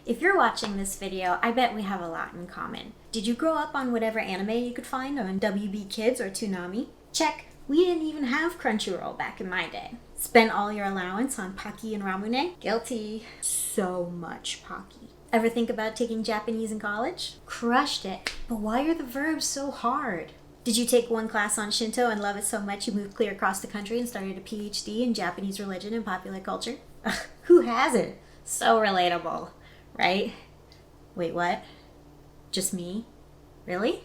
If you're watching this video, I bet we have a lot in common. Did you grow up on whatever anime you could find on WB Kids or Toonami? Check. We didn't even have Crunchyroll back in my day. Spent all your allowance on Paki and Ramune? Guilty. So much Paki. Ever think about taking Japanese in college? Crushed it. But why are the verbs so hard? Did you take one class on Shinto and love it so much you moved clear across the country and started a PhD in Japanese religion and popular culture? Ugh, who hasn't? So relatable, right? Wait, what? Just me? Really?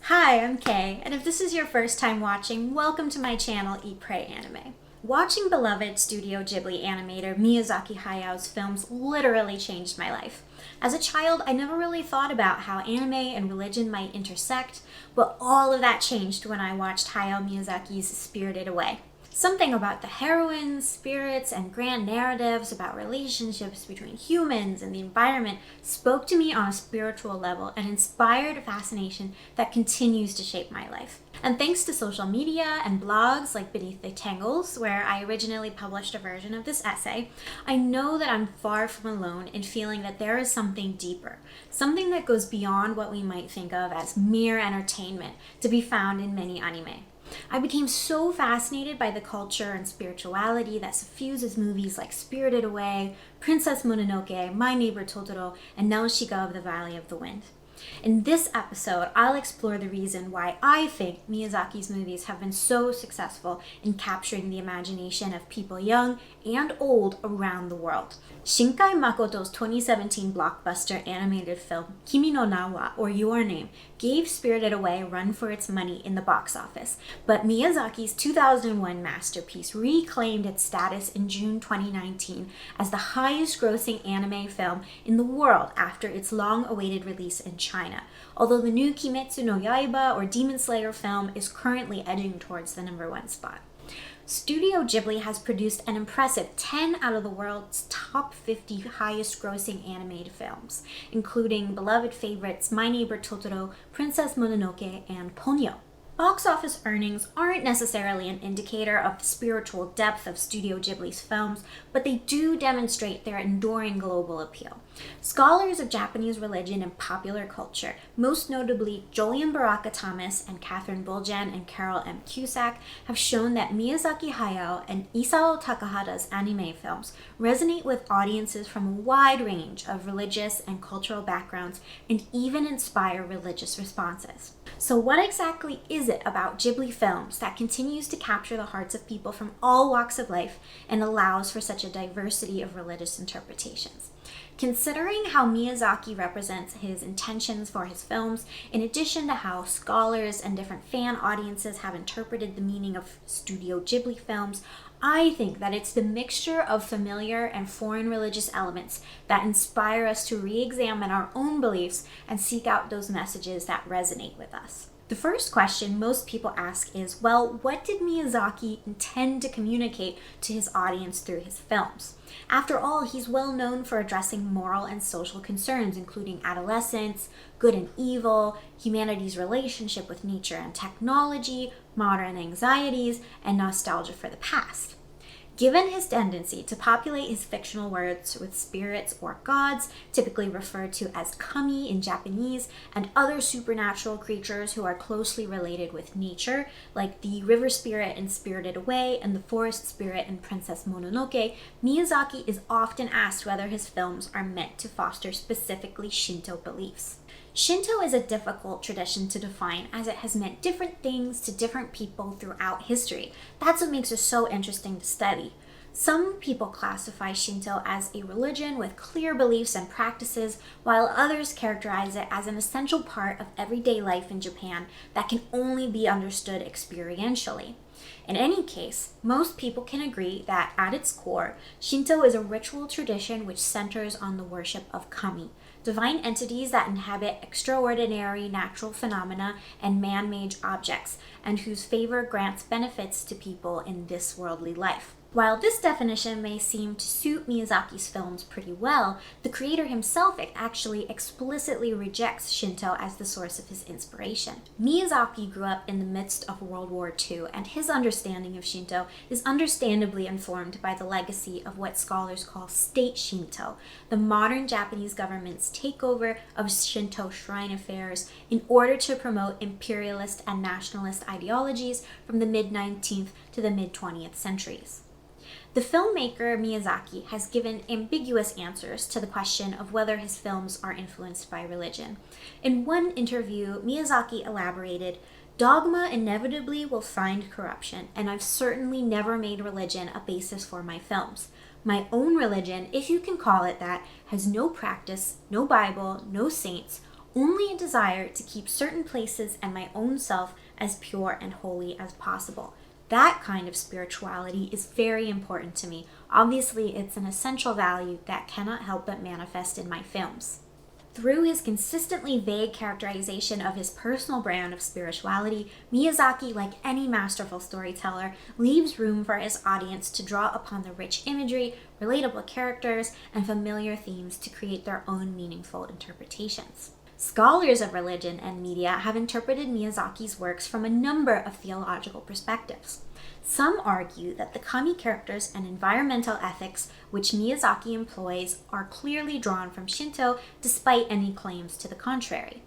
Hi, I'm Kay, and if this is your first time watching, welcome to my channel, Eat, Pray, Anime. Watching beloved Studio Ghibli animator Miyazaki Hayao's films literally changed my life. As a child, I never really thought about how anime and religion might intersect, but all of that changed when I watched Hayao Miyazaki's Spirited Away. Something about the heroines, spirits, and grand narratives about relationships between humans and the environment spoke to me on a spiritual level and inspired a fascination that continues to shape my life. And thanks to social media and blogs like Beneath the Tangles, where I originally published a version of this essay, I know that I'm far from alone in feeling that there is something deeper, something that goes beyond what we might think of as mere entertainment to be found in many anime. I became so fascinated by the culture and spirituality that suffuses movies like Spirited Away, Princess Mononoke, My Neighbor Totoro, and Nausicaa of the Valley of the Wind. In this episode, I'll explore the reason why I think Miyazaki's movies have been so successful in capturing the imagination of people young and old around the world. Shinkai Makoto's 2017 blockbuster animated film Kimi no Na wa, or Your Name, gave Spirited Away a run for its money in the box office, but Miyazaki's 2001 masterpiece reclaimed its status in June 2019 as the highest-grossing anime film in the world after its long-awaited release in China, although the new Kimetsu no Yaiba or Demon Slayer film is currently edging towards the #1 spot. Studio Ghibli has produced an impressive 10 out of the world's top 50 highest-grossing animated films, including beloved favorites My Neighbor Totoro, Princess Mononoke, and Ponyo. Box office earnings aren't necessarily an indicator of the spiritual depth of Studio Ghibli's films, but they do demonstrate their enduring global appeal. Scholars of Japanese religion and popular culture, most notably Julian Baraka Thomas and Catherine Buljan and Carol M. Cusack, have shown that Miyazaki Hayao and Isao Takahata's anime films resonate with audiences from a wide range of religious and cultural backgrounds and even inspire religious responses. So what exactly is it about Ghibli films that continues to capture the hearts of people from all walks of life and allows for such a diversity of religious interpretations? Considering how Miyazaki represents his intentions for his films, in addition to how scholars and different fan audiences have interpreted the meaning of Studio Ghibli films, I think that it's the mixture of familiar and foreign religious elements that inspire us to re-examine our own beliefs and seek out those messages that resonate with us. The first question most people ask is, well, what did Miyazaki intend to communicate to his audience through his films? After all, he's well known for addressing moral and social concerns, including adolescence, good and evil, humanity's relationship with nature and technology, modern anxieties, and nostalgia for the past. Given his tendency to populate his fictional words with spirits or gods, typically referred to as kami in Japanese, and other supernatural creatures who are closely related with nature, like the river spirit in Spirited Away and the forest spirit in Princess Mononoke, Miyazaki is often asked whether his films are meant to foster specifically Shinto beliefs. Shinto is a difficult tradition to define as it has meant different things to different people throughout history. That's what makes it so interesting to study. Some people classify Shinto as a religion with clear beliefs and practices, while others characterize it as an essential part of everyday life in Japan that can only be understood experientially. In any case, most people can agree that at its core, Shinto is a ritual tradition which centers on the worship of kami, divine entities that inhabit extraordinary natural phenomena and man-made objects, and whose favor grants benefits to people in this worldly life. While this definition may seem to suit Miyazaki's films pretty well, the creator himself actually explicitly rejects Shinto as the source of his inspiration. Miyazaki grew up in the midst of World War II, and his understanding of Shinto is understandably informed by the legacy of what scholars call state Shinto, the modern Japanese government's takeover of Shinto shrine affairs in order to promote imperialist and nationalist ideologies from the mid-19th to the mid-20th centuries. The filmmaker Miyazaki has given ambiguous answers to the question of whether his films are influenced by religion. In one interview, Miyazaki elaborated, "Dogma inevitably will find corruption, and I've certainly never made religion a basis for my films. My own religion, if you can call it that, has no practice, no Bible, no saints, only a desire to keep certain places and my own self as pure and holy as possible. That kind of spirituality is very important to me. Obviously, it's an essential value that cannot help but manifest in my films." Through his consistently vague characterization of his personal brand of spirituality, Miyazaki, like any masterful storyteller, leaves room for his audience to draw upon the rich imagery, relatable characters, and familiar themes to create their own meaningful interpretations. Scholars of religion and media have interpreted Miyazaki's works from a number of theological perspectives. Some argue that the kami characters and environmental ethics which Miyazaki employs are clearly drawn from Shinto, despite any claims to the contrary.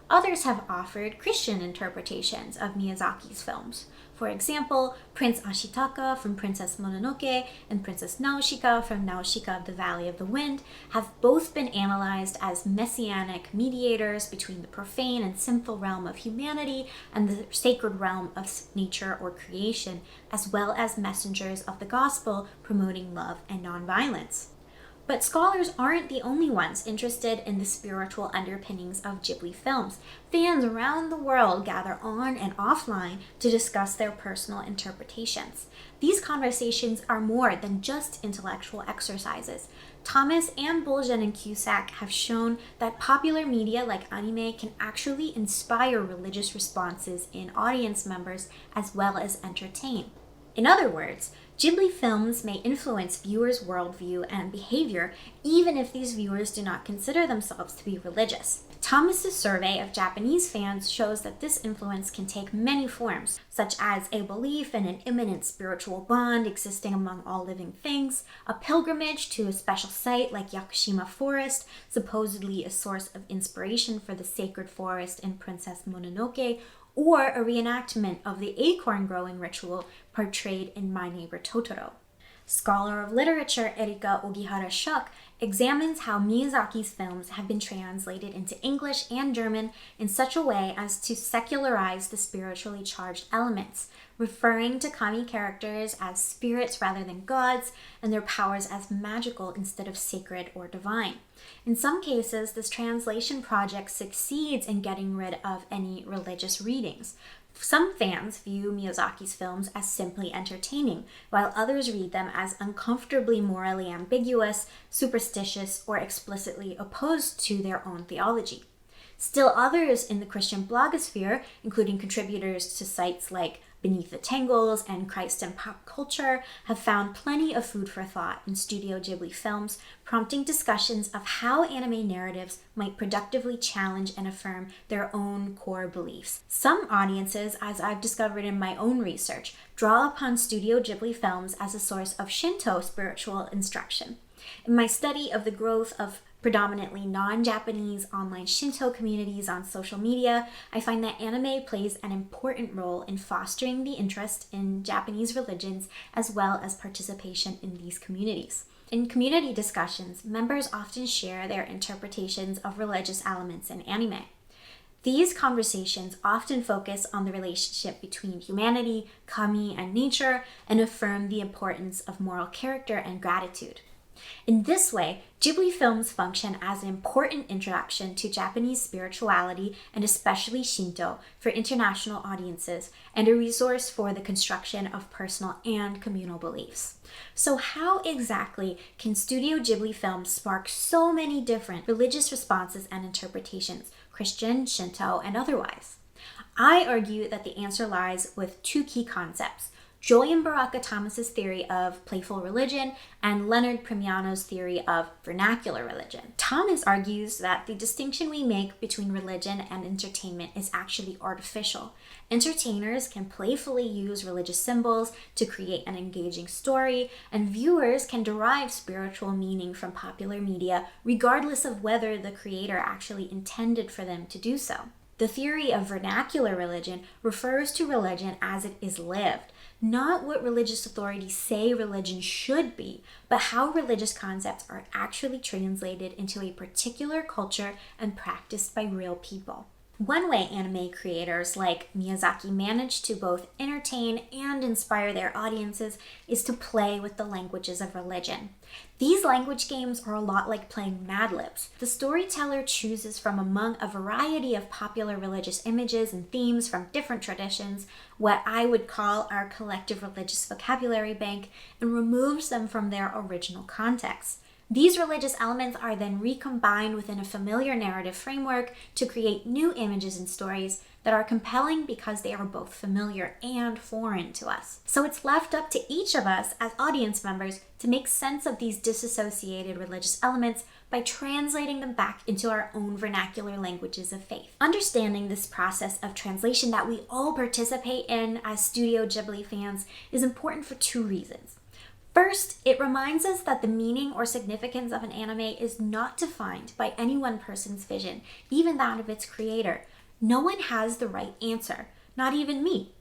Others have offered Christian interpretations of Miyazaki's films. For example, Prince Ashitaka from Princess Mononoke and Princess Nausicaa from Nausicaa of the Valley of the Wind have both been analyzed as messianic mediators between the profane and sinful realm of humanity and the sacred realm of nature or creation, as well as messengers of the gospel promoting love and nonviolence. But scholars aren't the only ones interested in the spiritual underpinnings of Ghibli films. Fans around the world gather on and offline to discuss their personal interpretations. These conversations are more than just intellectual exercises. Thomas and Bolgen and Cusack have shown that popular media like anime can actually inspire religious responses in audience members as well as entertain. In other words, Ghibli films may influence viewers' worldview and behavior, even if these viewers do not consider themselves to be religious. Thomas's survey of Japanese fans shows that this influence can take many forms, such as a belief in an imminent spiritual bond existing among all living things, a pilgrimage to a special site like Yakushima Forest, supposedly a source of inspiration for the sacred forest in Princess Mononoke, or a reenactment of the acorn growing ritual portrayed in My Neighbor Totoro. Scholar of literature Erika Ogihara-Schuck examines how Miyazaki's films have been translated into English and German in such a way as to secularize the spiritually charged elements, referring to kami characters as spirits rather than gods, and their powers as magical instead of sacred or divine. In some cases, this translation project succeeds in getting rid of any religious readings. Some fans view Miyazaki's films as simply entertaining, while others read them as uncomfortably morally ambiguous, superstitious, or explicitly opposed to their own theology. Still others in the Christian blogosphere, including contributors to sites like Beneath the Tangles and Christ in Pop Culture, have found plenty of food for thought in Studio Ghibli films, prompting discussions of how anime narratives might productively challenge and affirm their own core beliefs. Some audiences, as I've discovered in my own research, draw upon Studio Ghibli films as a source of Shinto spiritual instruction. In my study of the growth of predominantly non-Japanese online Shinto communities on social media, I find that anime plays an important role in fostering the interest in Japanese religions as well as participation in these communities. In community discussions, members often share their interpretations of religious elements in anime. These conversations often focus on the relationship between humanity, kami, and nature, and affirm the importance of moral character and gratitude. In this way, Ghibli films function as an important introduction to Japanese spirituality and especially Shinto for international audiences, and a resource for the construction of personal and communal beliefs. So how exactly can Studio Ghibli films spark so many different religious responses and interpretations, Christian, Shinto, and otherwise? I argue that the answer lies with two key concepts: Joy and Baraka Thomas's theory of playful religion, and Leonard Primiano's theory of vernacular religion. Thomas argues that the distinction we make between religion and entertainment is actually artificial. Entertainers can playfully use religious symbols to create an engaging story, and viewers can derive spiritual meaning from popular media regardless of whether the creator actually intended for them to do so. The theory of vernacular religion refers to religion as it is lived, not what religious authorities say religion should be, but how religious concepts are actually translated into a particular culture and practiced by real people. One way anime creators like Miyazaki manage to both entertain and inspire their audiences is to play with the languages of religion. These language games are a lot like playing Mad Libs. The storyteller chooses from among a variety of popular religious images and themes from different traditions, what I would call our collective religious vocabulary bank, and removes them from their original context. These religious elements are then recombined within a familiar narrative framework to create new images and stories that are compelling because they are both familiar and foreign to us. So it's left up to each of us as audience members to make sense of these disassociated religious elements by translating them back into our own vernacular languages of faith. Understanding this process of translation that we all participate in as Studio Ghibli fans is important for two reasons. First, it reminds us that the meaning or significance of an anime is not defined by any one person's vision, even that of its creator. No one has the right answer, not even me.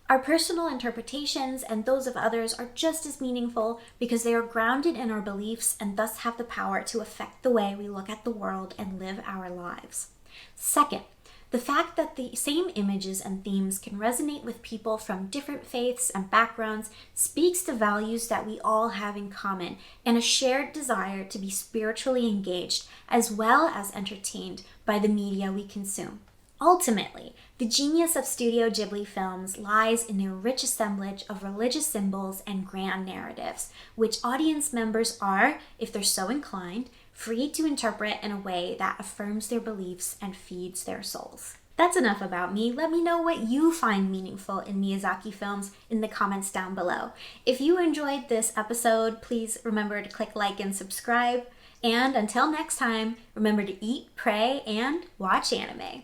Our personal interpretations and those of others are just as meaningful because they are grounded in our beliefs and thus have the power to affect the way we look at the world and live our lives. Second, the fact that the same images and themes can resonate with people from different faiths and backgrounds speaks to values that we all have in common and a shared desire to be spiritually engaged as well as entertained by the media we consume. Ultimately, the genius of Studio Ghibli films lies in their rich assemblage of religious symbols and grand narratives, which audience members are, if they're so inclined, free to interpret in a way that affirms their beliefs and feeds their souls. That's enough about me. Let me know what you find meaningful in Miyazaki films in the comments down below. If you enjoyed this episode, please remember to click like and subscribe. And until next time, remember to eat, pray, and watch anime.